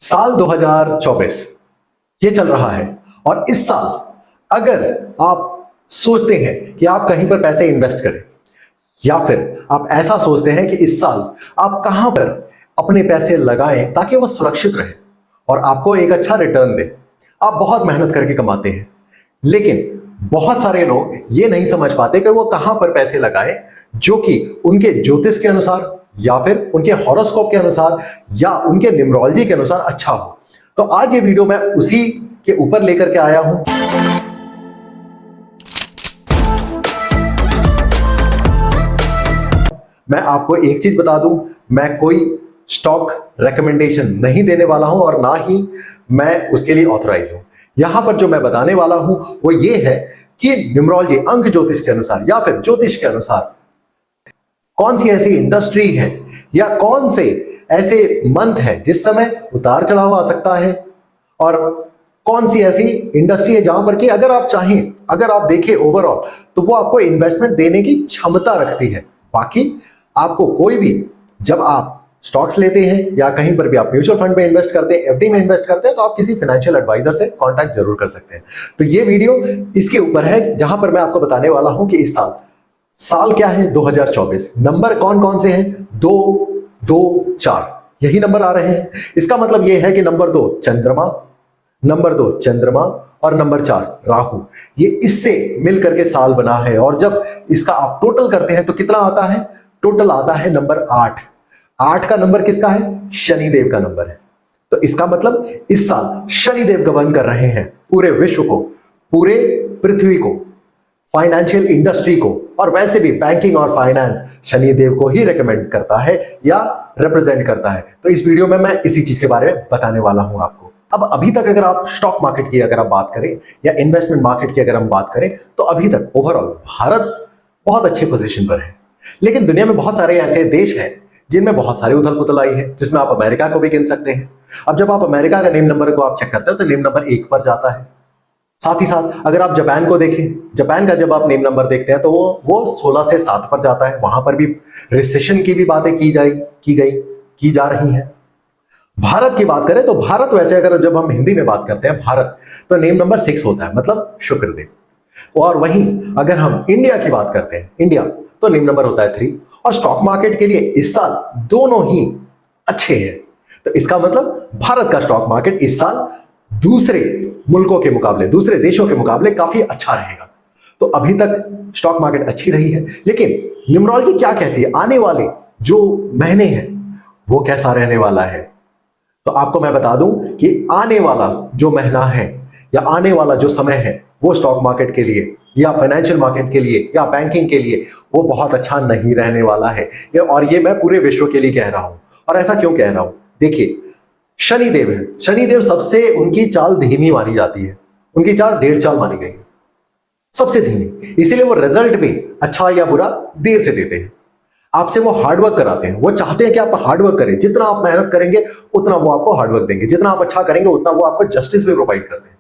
साल 2024 ये चल रहा है और इस साल अगर आप सोचते हैं कि आप कहीं पर पैसे इन्वेस्ट करें या फिर आप ऐसा सोचते हैं कि इस साल आप कहां पर अपने पैसे लगाएं ताकि वो सुरक्षित रहे और आपको एक अच्छा रिटर्न दे। आप बहुत मेहनत करके कमाते हैं, लेकिन बहुत सारे लोग ये नहीं समझ पाते कि वो कहां पर पैसे लगाएं जो कि उनके ज्योतिष के अनुसार या फिर उनके हॉरोस्कोप के अनुसार या उनके न्यूमरोलॉजी के अनुसार अच्छा हो। तो आज ये वीडियो मैं उसी के ऊपर लेकर के आया हूं। मैं आपको एक चीज बता दूं, मैं कोई स्टॉक रेकमेंडेशन नहीं देने वाला हूं और ना ही मैं उसके लिए ऑथराइज हूं। यहां पर जो मैं बताने वाला हूं वो ये है कि न्यूमरोलॉजी अंक ज्योतिष के अनुसार या फिर ज्योतिष के अनुसार कौन सी ऐसी इंडस्ट्री है या कौन से ऐसे मंथ है जिस समय उतार चढ़ाव आ सकता है और कौन सी ऐसी इंडस्ट्री है जहां पर कि अगर आप चाहें, अगर आप देखें ओवरऑल तो वो आपको इन्वेस्टमेंट देने की क्षमता रखती है। बाकी आपको कोई भी, जब आप स्टॉक्स लेते हैं या कहीं पर भी आप म्यूचुअल फंड में इन्वेस्ट करते हैं, एफडी में इन्वेस्ट करते हैं, तो आप किसी फाइनेंशियल एडवाइजर से कांटेक्ट जरूर कर सकते हैं। तो ये वीडियो इसके ऊपर है जहां पर मैं आपको बताने वाला हूं कि इस साल क्या है 2024। नंबर कौन कौन से हैं? 2 2 4 यही नंबर आ रहे हैं। इसका मतलब यह है कि नंबर 2 चंद्रमा, नंबर 2 चंद्रमा और नंबर 4 राहु, ये इससे मिलकर के साल बना है। और जब इसका आप टोटल करते हैं तो कितना आता है? टोटल आता है नंबर 8। 8 का नंबर किसका है? शनिदेव का नंबर है। तो इसका मतलब इस साल शनिदेव गवर्न कर रहे हैं पूरे विश्व को, पूरे पृथ्वी को, फाइनेंशियल इंडस्ट्री को, और वैसे भी बैंकिंग और फाइनेंस शनिदेव को ही रेकमेंड करता है या रिप्रेजेंट करता है। तो इस वीडियो में मैं इसी चीज के बारे में बताने वाला हूं आपको। अब अभी तक अगर आप स्टॉक मार्केट की अगर आप बात करें या इन्वेस्टमेंट मार्केट की अगर हम बात करें तो अभी तक ओवरऑल भारत बहुत अच्छे पोजीशन पर है। लेकिन दुनिया में बहुत सारे ऐसे देश हैं जिनमें बहुत सारी उथल पुथल आई है, जिसमें आप अमेरिका को भी गिन सकते हैं। अब जब आप अमेरिका का नेम नंबर को आप चेक करते हो तो नेम नंबर 1 पर जाता है। साथ ही साथ अगर आप जापान को देखें, जापान का जब आप नेम नंबर देखते हैं तो वो 16 से 7 पर जाता है। वहां पर भी रिसेशन की भी बातें की जा रही हैं। भारत की बात करें तो भारत, वैसे अगर जब हम हिंदी में बात करते हैं भारत, तो नेम नंबर 6 होता है, मतलब शुक्रदेव। और वहीं अगर हम इंडिया की बात करते हैं, इंडिया, तो नेम नंबर होता है 3। और स्टॉक मार्केट के लिए इस साल दोनों ही अच्छे हैं। तो इसका मतलब भारत का स्टॉक मार्केट इस साल दूसरे मुल्कों के मुकाबले, दूसरे देशों के मुकाबले काफी अच्छा रहेगा। तो अभी तक स्टॉक मार्केट अच्छी रही है, लेकिन न्यूमरोलॉजी क्या कहती है आने वाले जो महीने हैं वो कैसा रहने वाला है? तो आपको मैं बता दूं कि आने वाला जो महीना है या आने वाला जो समय है वो स्टॉक मार्केट के लिए या फाइनेंशियल मार्केट के लिए या बैंकिंग के लिए वो बहुत अच्छा नहीं रहने वाला है। और ये मैं पूरे विश्व के लिए कह रहा हूं। और ऐसा क्यों कह रहा हूं? देखिए, शनिदेव है, शनिदेव सबसे, उनकी चाल धीमी मानी जाती है, उनकी चाल 1.5 चाल मानी गई है, सबसे धीमी। इसीलिए वो रिजल्ट भी अच्छा या बुरा देर से देते हैं। आपसे वो हार्डवर्क कराते हैं, वो चाहते हैं कि आप हार्डवर्क करें। जितना आप मेहनत करेंगे उतना वो आपको हार्डवर्क देंगे, जितना आप अच्छा करेंगे उतना वो आपको जस्टिस भी प्रोवाइड करते हैं।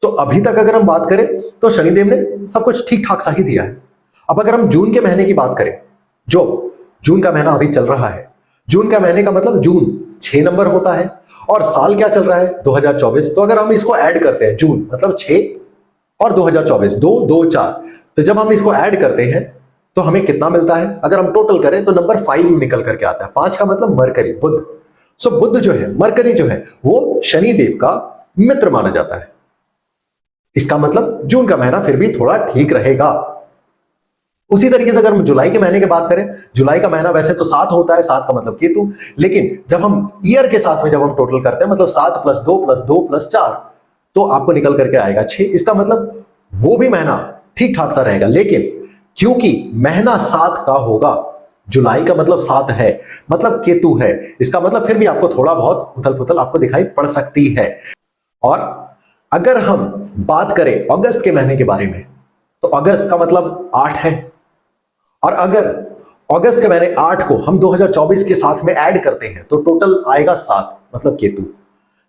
तो अभी तक अगर हम बात करें तो शनिदेव ने सब कुछ ठीक ठाक सा ही दिया है। अब अगर हम जून के महीने की बात करें, जो जून का महीना अभी चल रहा है, जून का महीने का मतलब जून 6 नंबर होता है और साल क्या चल रहा है 2024। तो अगर हम इसको ऐड करते हैं, जून मतलब 6 और 2024 2 2 4, तो जब हम इसको ऐड करते हैं तो हमें कितना मिलता है? अगर हम टोटल करें तो नंबर 5 निकल करके आता है। 5 का मतलब मरकरी, बुध। सो बुध जो है, मरकरी जो है, वो शनिदेव का मित्र माना जाता है। इसका मतलब जून का महीना फिर भी थोड़ा ठीक रहेगा। उसी तरीके से अगर हम जुलाई के महीने की बात करें, जुलाई का महीना वैसे तो 7 होता है, 7 का मतलब केतु, लेकिन जब हम ईयर के साथ में जब हम टोटल करते हैं, मतलब 7 + 2 + 2 + 4, तो आपको निकल करके आएगा 6। इसका मतलब वो भी महीना ठीक ठाक सा रहेगा। लेकिन क्योंकि महीना 7 का होगा, जुलाई का मतलब 7 है, मतलब केतु है, इसका मतलब फिर भी आपको थोड़ा बहुत उथल पुथल आपको दिखाई पड़ सकती है। और अगर हम बात करें अगस्त के महीने के बारे में, तो अगस्त का मतलब 8 है। और अगर अगस्त के महीने 8 को हम 2024 के साथ में ऐड करते हैं तो टोटल आएगा 7, मतलब केतु।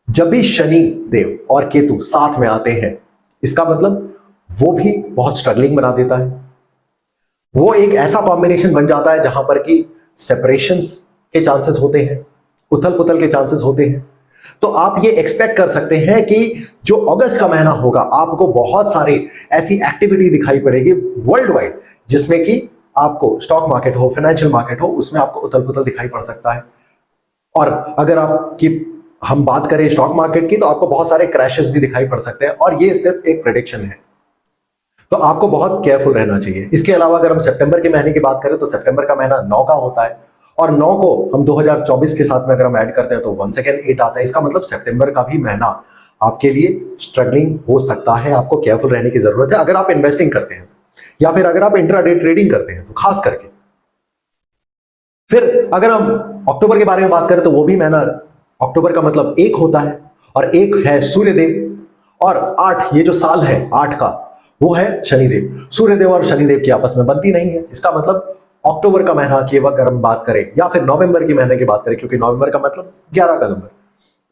जब भी शनि देव और केतु साथ में आते हैं, इसका मतलब वो भी बहुत स्ट्रगलिंग बना देता है। वो एक ऐसा कॉम्बिनेशन बन जाता है जहां पर कि सेपरेशंस के चांसेस होते हैं, उथल पुथल के चांसेस होते हैं। तो आप ये एक्सपेक्ट कर सकते हैं कि जो अगस्त का महीना होगा आपको बहुत सारी ऐसी एक्टिविटी दिखाई पड़ेगी वर्ल्ड वाइड, जिसमें कि आपको स्टॉक मार्केट हो, फाइनेंशियल मार्केट हो, उसमें आपको उथल पुथल दिखाई पड़ सकता है। और अगर आपकी हम बात करें स्टॉक मार्केट की, तो आपको बहुत सारे क्रैशेस भी दिखाई पड़ सकते हैं, और ये सिर्फ एक प्रेडिक्शन है, तो आपको बहुत केयरफुल रहना चाहिए। इसके अलावा अगर हम सितंबर के महीने की बात करें तो सितंबर का महीना 9 का होता है, और 9 को हम 2024 के साथ में अगर हम ऐड करते हैं तो वंस अगेन 8 आता है। इसका मतलब सितंबर का भी महीना आपके लिए स्ट्रगलिंग हो सकता है, आपको केयरफुल रहने की जरूरत है अगर आप इन्वेस्टिंग करते हैं, या फिर अगर आप इंट्राडे ट्रेडिंग करते हैं तो खास करके। फिर अगर हम अक्टूबर के बारे में बात करें तो वो भी महीना, अक्टूबर का मतलब 1 होता है, और 1 है सूर्यदेव, और 8 ये जो साल है 8 का वो है शनिदेव। सूर्यदेव और शनिदेव की आपस में बनती नहीं है। इसका मतलब अक्टूबर का महीना की अगर हम बात करें, या फिर नवंबर के महीने की बात करें, क्योंकि नवंबर का मतलब 11 का नंबर,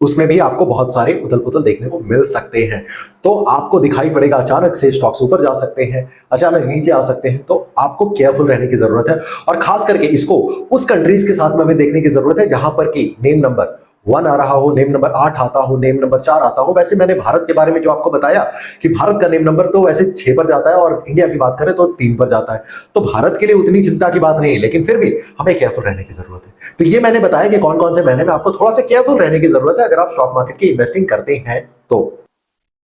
उसमें भी आपको बहुत सारे उथल पुथल देखने को मिल सकते हैं। तो आपको दिखाई पड़ेगा अचानक से स्टॉक्स ऊपर जा सकते हैं, अचानक नीचे आ सकते हैं, तो आपको केयरफुल रहने की जरूरत है। और खास करके इसको उस कंट्रीज के साथ में हमें देखने की जरूरत है जहां पर की नेम नंबर 1 आ रहा हो, नेम नंबर 8 आता हो, नेम नंबर 4 आता हो। वैसे मैंने भारत के बारे में जो आपको बताया कि भारत का नेम नंबर तो वैसे 6 पर जाता है, और इंडिया की बात करें तो 3 पर जाता है, तो भारत के लिए उतनी चिंता की बात नहीं है, लेकिन फिर भी हमें केयरफुल रहने की जरूरत है। तो ये मैंने बताया कि कौन कौन से महीने में आपको थोड़ा सा केयरफुल रहने की जरूरत है अगर आप स्टॉक मार्केट की इन्वेस्टिंग करते हैं तो।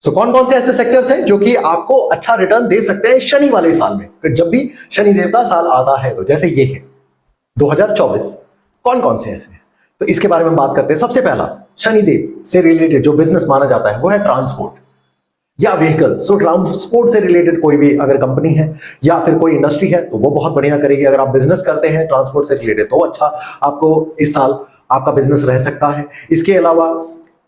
कौन कौन से ऐसे सेक्टर्स हैं जो कि आपको अच्छा रिटर्न दे सकते हैं शनि वाले साल में, फिर जब भी शनिदेव का साल आता है, तो जैसे ये है 2024, कौन कौन से ऐसे हैं तो इसके बारे में बात करते हैं। सबसे पहला शनिदेव से रिलेटेड जो बिजनेस माना जाता है वो है ट्रांसपोर्ट या व्हीकल। सो ट्रांसपोर्ट से रिलेटेड कोई भी अगर कंपनी है या फिर कोई इंडस्ट्री है तो वो बहुत बढ़िया करेगी। अगर आप बिजनेस करते हैं ट्रांसपोर्ट से रिलेटेड तो अच्छा आपको इस साल आपका बिजनेस रह सकता है। इसके अलावा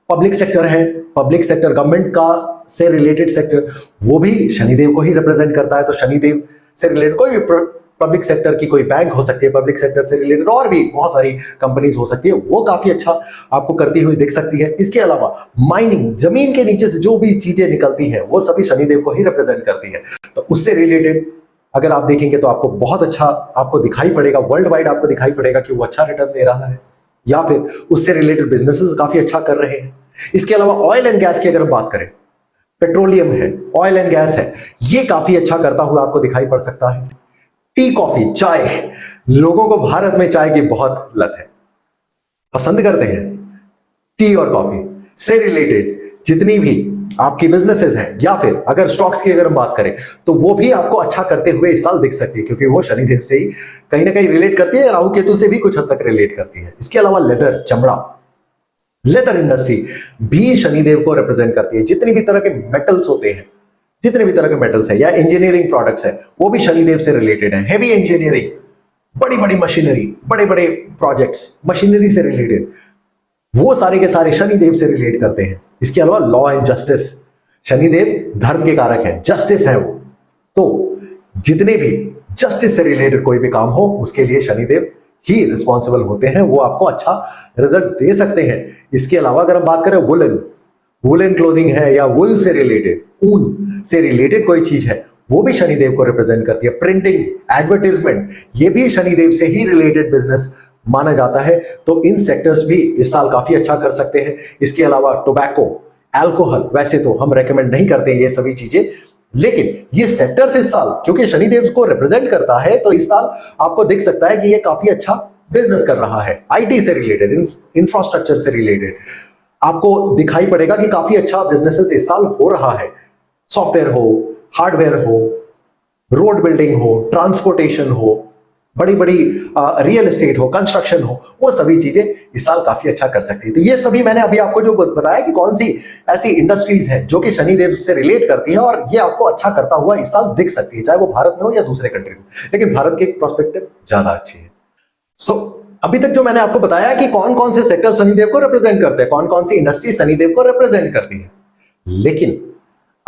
पब्लिक सेक्टर है, पब्लिक सेक्टर गवर्नमेंट का से रिलेटेड सेक्टर, वो भी शनिदेव को ही रिप्रेजेंट करता है। तो शनिदेव से रिलेटेड कोई भी पब्लिक सेक्टर की कोई बैंक हो सकती है, पब्लिक सेक्टर से रिलेटेड और भी बहुत सारी कंपनीज हो सकती है, वो काफी अच्छा आपको करती हुई दिख सकती है। इसके अलावा माइनिंग, जमीन के नीचे से जो भी चीजें निकलती हैं वो सभी शनिदेव को ही रिप्रेजेंट करती है। तो उससे रिलेटेड अगर आप देखेंगे तो आपको बहुत अच्छा आपको दिखाई पड़ेगा, वर्ल्ड वाइड आपको दिखाई पड़ेगा कि वो अच्छा रिटर्न दे रहा है, या फिर उससे रिलेटेड बिजनेसेस काफी अच्छा कर रहे हैं। इसके अलावा ऑयल एंड गैस की अगर हम बात करें, पेट्रोलियम है, ऑयल एंड गैस है, ये काफी अच्छा करता हुआ आपको दिखाई पड़ सकता है। टी, कॉफी, चाय, लोगों को भारत में चाय की बहुत लत है, पसंद करते हैं। टी और कॉफी से रिलेटेड जितनी भी आपकी बिजनेसेस हैं, या फिर अगर स्टॉक्स की अगर हम बात करें तो वो भी आपको अच्छा करते हुए इस साल दिख सकती है, क्योंकि वो शनिदेव से ही कहीं ना कहीं रिलेट करती है, राहु केतु से भी कुछ हद तक रिलेट करती है। इसके अलावा लेदर, चमड़ा, लेदर इंडस्ट्री भी शनिदेव को रिप्रेजेंट करती है। जितनी भी तरह के मेटल्स होते हैं, जितने भी तरह के मेटल्स है या इंजीनियरिंग प्रोडक्ट्स है, वो भी शनिदेव से रिलेटेड है। हेवी इंजीनियरिंग, बड़ी बड़ी मशीनरी, बड़े बड़े प्रोजेक्ट्स मशीनरी से रिलेटेड, वो सारे के सारे शनिदेव से रिलेट करते हैं। इसके अलावा लॉ एंड जस्टिस, शनिदेव धर्म के कारक है, जस्टिस है वो, तो जितने भी जस्टिस से रिलेटेड कोई भी काम हो उसके लिए शनिदेव ही रिस्पॉन्सिबल होते हैं, वो आपको अच्छा रिजल्ट दे सकते हैं। इसके अलावा अगर हम बात करें वुलन, वुलन क्लोथिंग है या वुल से रिलेटेड, ऊन से रिलेटेड कोई चीज है, वो भी शनिदेव को रिप्रेजेंट करती है। प्रिंटिंग, एडवर्टाइजमेंट, ये भी शनिदेव से ही रिलेटेड बिजनेस माना जाता है। तो इन सेक्टर्स भी इस साल काफी अच्छा कर सकते हैं। इसके अलावा टोबैको, अल्कोहल, वैसे तो हम रेकमेंड नहीं करते ये सभी चीजें, लेकिन ये सेक्टर्स इस साल क्योंकि शनिदेव को रिप्रेजेंट करता है, तो इस साल आपको दिख सकता है कि ये काफी अच्छा बिजनेस कर रहा है। आईटी से रिलेटेड, इंफ्रास्ट्रक्चर से रिलेटेड आपको दिखाई पड़ेगा कि काफी अच्छा बिजनेसेस इस साल हो रहा है। सॉफ्टवेयर हो, हार्डवेयर हो, रोड बिल्डिंग हो, ट्रांसपोर्टेशन हो, बड़ी बड़ी रियल एस्टेट हो, कंस्ट्रक्शन हो, वो सभी चीजें इस साल काफी अच्छा कर सकती है। तो ये सभी मैंने अभी आपको जो बताया कि कौन सी ऐसी इंडस्ट्रीज हैं जो कि शनिदेव से रिलेट करती है, और ये आपको अच्छा करता हुआ इस साल दिख सकती है, चाहे वो भारत में हो या दूसरे कंट्री में, लेकिन भारत की प्रोस्पेक्टिव ज्यादा अच्छी है। अभी तक जो मैंने आपको बताया कि कौन कौन से सेक्टर शनिदेव को रिप्रेजेंट करते हैं, कौन कौन सी इंडस्ट्री शनिदेव को रिप्रेजेंट करती है, लेकिन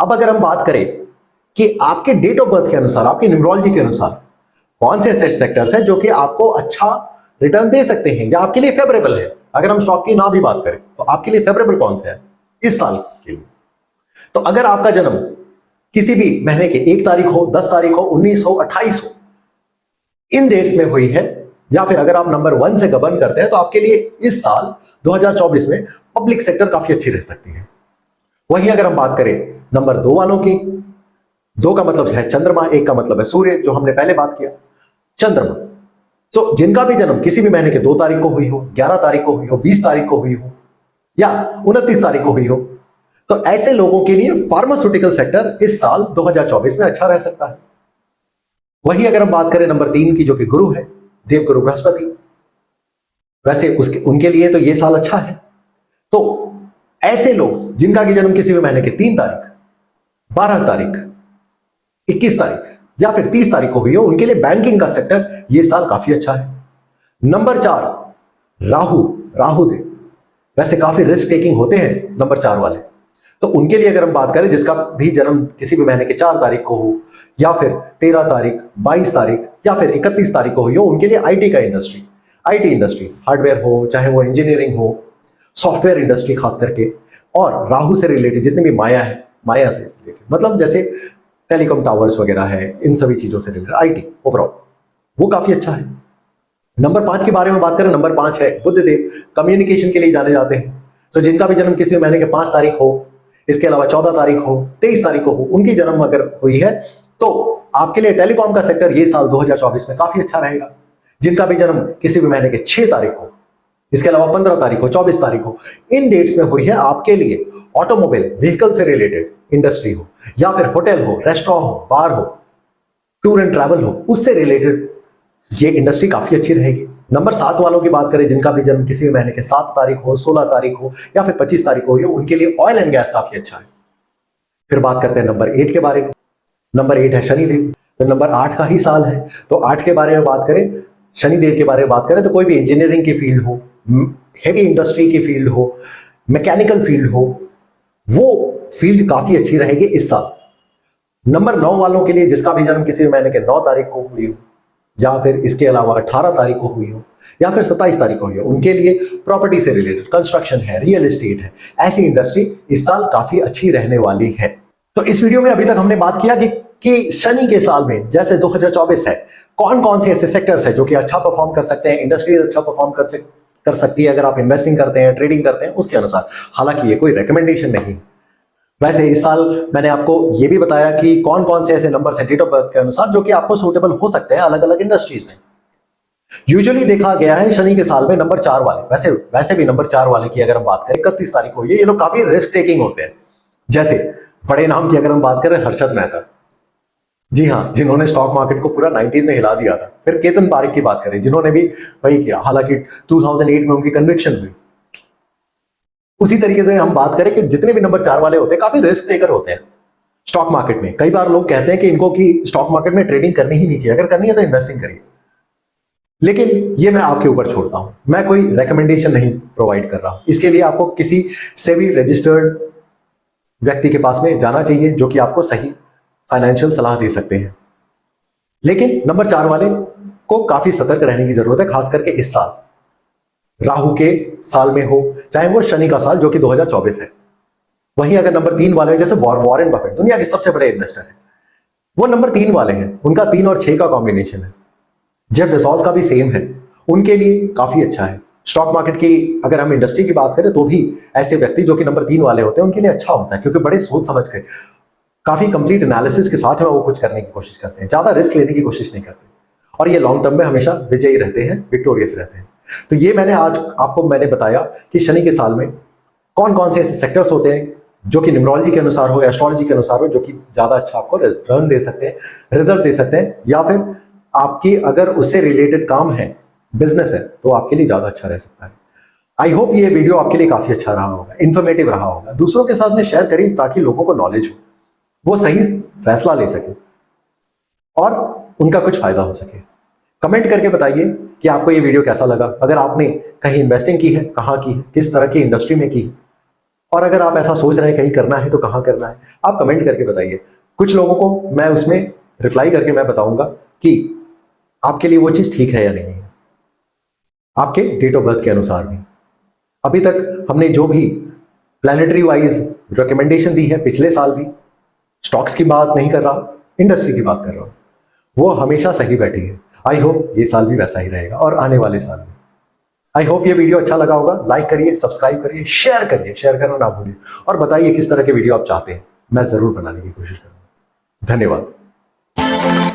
अब अगर हम बात करें कि आपके डेट ऑफ बर्थ के अनुसार, आपकी न्यूमरोलॉजी के अनुसार कौन से ऐसे सेक्टर्स हैं जो कि आपको अच्छा रिटर्न दे सकते हैं या आपके लिए फेवरेबल है, अगर हम स्टॉक की ना भी बात करें तो आपके लिए फेवरेबल कौन से है इस साल के लिए, तो अगर आपका जन्म किसी भी महीने के 1 तारीख हो, 10 तारीख हो, 19 हो, 28 हो, इन डेट्स में हुई है, या फिर अगर आप नंबर 1 से गवर्न करते हैं तो आपके लिए इस साल 2024 में पब्लिक सेक्टर काफी अच्छी रह सकती है। वहीं अगर हम बात करें नंबर 2 वालों की, 2 का मतलब है चंद्रमा, 1 का मतलब है सूर्य, जो हमने पहले बात किया। चंद्रमा तो जिनका भी जन्म किसी भी महीने के 2 तारीख को हुई हो, 11 तारीख को हुई हो, 20 तारीख को हुई हो या 29 तारीख को हुई हो, तो ऐसे लोगों के लिए फार्मास्यूटिकल सेक्टर इस साल 2024 में अच्छा रह सकता है। वहीं अगर हम बात करें नंबर 3 की, जो कि गुरु है, देवगुरु बृहस्पति, वैसे उनके लिए तो ये साल अच्छा है। तो ऐसे लोग जिनका की जन्म किसी भी महीने के 3 तारीख, 12 तारीख, 21 तारीख या फिर 30 तारीख को हुई हो, उनके लिए बैंकिंग का सेक्टर ये साल काफी अच्छा है। नंबर 4 राहु देव, वैसे काफी रिस्क टेकिंग होते हैं नंबर 4 वाले, तो उनके लिए अगर हम बात करें जिसका भी जन्म किसी भी महीने के 4 तारीख को हो या फिर 13 तारीख, 22 तारीख या फिर 31 तारीख को हुई हो, उनके लिए आईटी इंडस्ट्री, हार्डवेयर हो, चाहे वो इंजीनियरिंग हो, सॉफ्टवेयर इंडस्ट्री खास करके, और राहु से रिलेटेड जितने भी माया से रिलेटेड, मतलब जैसे टेलीकॉम टावर्स वगैरह है, इन सभी चीजों से रिलेटेड आईटी ओवरऑल वो काफी अच्छा है। नंबर 5 के बारे में बात करें, नंबर 5 है बुधदेव, कम्युनिकेशन के लिए जाने जाते हैं। तो जिनका भी जन्म किसी महीने के 5 तारीख हो, इसके अलावा 14 तारीख हो, 23 तारीख को हो, उनकी जन्म अगर हुई है तो आपके लिए टेलीकॉम का सेक्टर ये साल 2024 में काफी अच्छा रहेगा। जिनका भी जन्म किसी भी महीने के 6 तारीख हो, इसके अलावा 15 तारीख हो, 24 तारीख हो, इन डेट्स में हुई है, आपके लिए ऑटोमोबाइल व्हीकल से रिलेटेड इंडस्ट्री हो या फिर होटल हो, रेस्टोरेंट हो, बार हो, टूर एंड ट्रैवल हो, उससे रिलेटेड ये इंडस्ट्री काफी अच्छी रहेगी। नंबर 7 वालों की बात करें जिनका भी जन्म किसी भी महीने के 7 तारीख हो, 16 तारीख हो या फिर 25 तारीख हो, उनके लिए ऑयल एंड गैस काफी अच्छा है। फिर बात करते हैं नंबर 8 के बारे में। नंबर 8 है शनिदेव, तो नंबर 8 का ही साल है, तो 8 के बारे में बात करें, शनिदेव के बारे में बात करें, तो कोई भी इंजीनियरिंग की फील्ड हो, हेवी इंडस्ट्री की फील्ड हो, मैकेनिकल फील्ड हो, वो फील्ड काफी अच्छी रहेगी इस साल। नंबर 9 वालों के लिए जिसका भी जन्म किसी भी महीने के 9 तारीख को हुई हो या फिर इसके अलावा 18 तारीख को हुई हो या फिर 27 तारीख को हुई हो, उनके लिए प्रॉपर्टी से रिलेटेड, कंस्ट्रक्शन है, रियल एस्टेट है, ऐसी इंडस्ट्री इस साल काफी अच्छी रहने वाली है। तो इस वीडियो में अभी तक हमने बात किया कि शनि के साल में जैसे 2024 है, कौन कौन से ऐसे सेक्टर्स है जो कि अच्छा परफॉर्म कर सकते हैं, इंडस्ट्री अच्छा परफॉर्म कर सकती है अगर आप इन्वेस्टिंग करते हैं, ट्रेडिंग करते हैं, उसके अनुसार। हालांकि ये कोई रिकमेंडेशन नहीं। वैसे इस साल मैंने आपको ये भी बताया कि कौन कौन से ऐसे नंबर्स हैं डेट ऑफ बर्थ के अनुसार जो कि आपको सूटेबल हो सकते हैं अलग अलग इंडस्ट्रीज में। यूजुअली देखा गया है शनि के साल में नंबर 4 वाले, वैसे भी नंबर 4 वाले की अगर हम बात करें 31 तारीख को, ये लोग काफी रिस्क टेकिंग होते हैं। जैसे बड़े नाम की अगर हम बात करें, हर्षद मेहता, जी हाँ, जिन्होंने स्टॉक मार्केट को पूरा 90s में हिला दिया था। फिर केतन पारेख की बात करें, जिन्होंने भी वही किया, हालांकि 2008 में उनकी कन्विक्शन हुई। उसी तरीके से हम बात करें कि जितने भी नंबर 4 वाले होते हैं काफी रिस्क टेकर होते हैं स्टॉक मार्केट में। कई बार लोग कहते हैं कि इनको की स्टॉक मार्केट में ट्रेडिंग करनी ही नहीं चाहिए, अगर करनी है तो इन्वेस्टिंग करिए, लेकिन ये मैं आपके ऊपर छोड़ता हूं। मैं कोई रिकमेंडेशन नहीं प्रोवाइड कर रहा हूं, इसके लिए आपको किसी सेबी रजिस्टर्ड व्यक्ति के पास में जाना चाहिए जो कि आपको सही फाइनेंशियल सलाह दे सकते हैं। लेकिन नंबर 4 वाले को काफी सतर्क रहने की जरूरत है, खास करके इस साल, राहु के साल में हो चाहे वो शनि का साल जो कि 2024 है। वहीं अगर नंबर 3 वाले जैसे वॉरेन बफेट, दुनिया के सबसे बड़े इन्वेस्टर है, वो नंबर 3 वाले हैं, उनका 3 और 6 का कॉम्बिनेशन है। जेफ बेजोस का भी सेम है, उनके लिए काफी अच्छा है। स्टॉक मार्केट की अगर हम इंडस्ट्री की बात करें तो भी ऐसे व्यक्ति जो कि नंबर 3 वाले होते हैं उनके लिए अच्छा होता है, क्योंकि बड़े सोच समझ के, काफी कंप्लीट एनालिसिस के साथ में वो कुछ करने की कोशिश करते हैं, ज्यादा रिस्क लेने की कोशिश नहीं करते, और ये लॉन्ग टर्म में हमेशा विजयी रहते हैं, विक्टोरियस रहते हैं। तो ये मैंने आज आपको बताया कि शनि के साल में कौन कौन से ऐसे सेक्टर्स होते हैं जो कि न्यूमरोलॉजी के अनुसार हो, एस्ट्रोलॉजी के अनुसार हो, जो कि ज्यादा अच्छा आपको रिटर्न दे सकते हैं, रिजल्ट दे सकते हैं, या फिर आपकी अगर उससे रिलेटेड काम है, बिजनेस है, तो आपके लिए ज्यादा अच्छा रह सकता है। आई होप ये वीडियो आपके लिए काफी अच्छा रहा होगा, इंफॉर्मेटिव रहा होगा। दूसरों के साथ में शेयर करिए ताकि लोगों को नॉलेज हो, वो सही फैसला ले सके और उनका कुछ फायदा हो सके। कमेंट करके बताइए कि आपको ये वीडियो कैसा लगा। अगर आपने कहीं इन्वेस्टिंग की है, कहाँ की है, किस तरह की इंडस्ट्री में की है, और अगर आप ऐसा सोच रहे हैं कहीं करना है तो कहाँ करना है, आप कमेंट करके बताइए। कुछ लोगों को मैं उसमें रिप्लाई करके मैं बताऊंगा कि आपके लिए वो चीज ठीक है या नहीं है, आपके डेट ऑफ बर्थ के अनुसार भी। अभी तक हमने जो भी प्लैनेटरी वाइज रिकमेंडेशन दी है, पिछले साल भी, स्टॉक्स की बात नहीं कर रहा, इंडस्ट्री की बात कर रहा हूं, वो हमेशा सही बैठी है। आई होप ये साल भी वैसा ही रहेगा और आने वाले साल भी। आई होप ये वीडियो अच्छा लगा होगा। लाइक करिए, सब्सक्राइब करिए, शेयर करना ना भूलिए और बताइए किस तरह के वीडियो आप चाहते हैं, मैं जरूर बनाने की कोशिश करूंगा। धन्यवाद।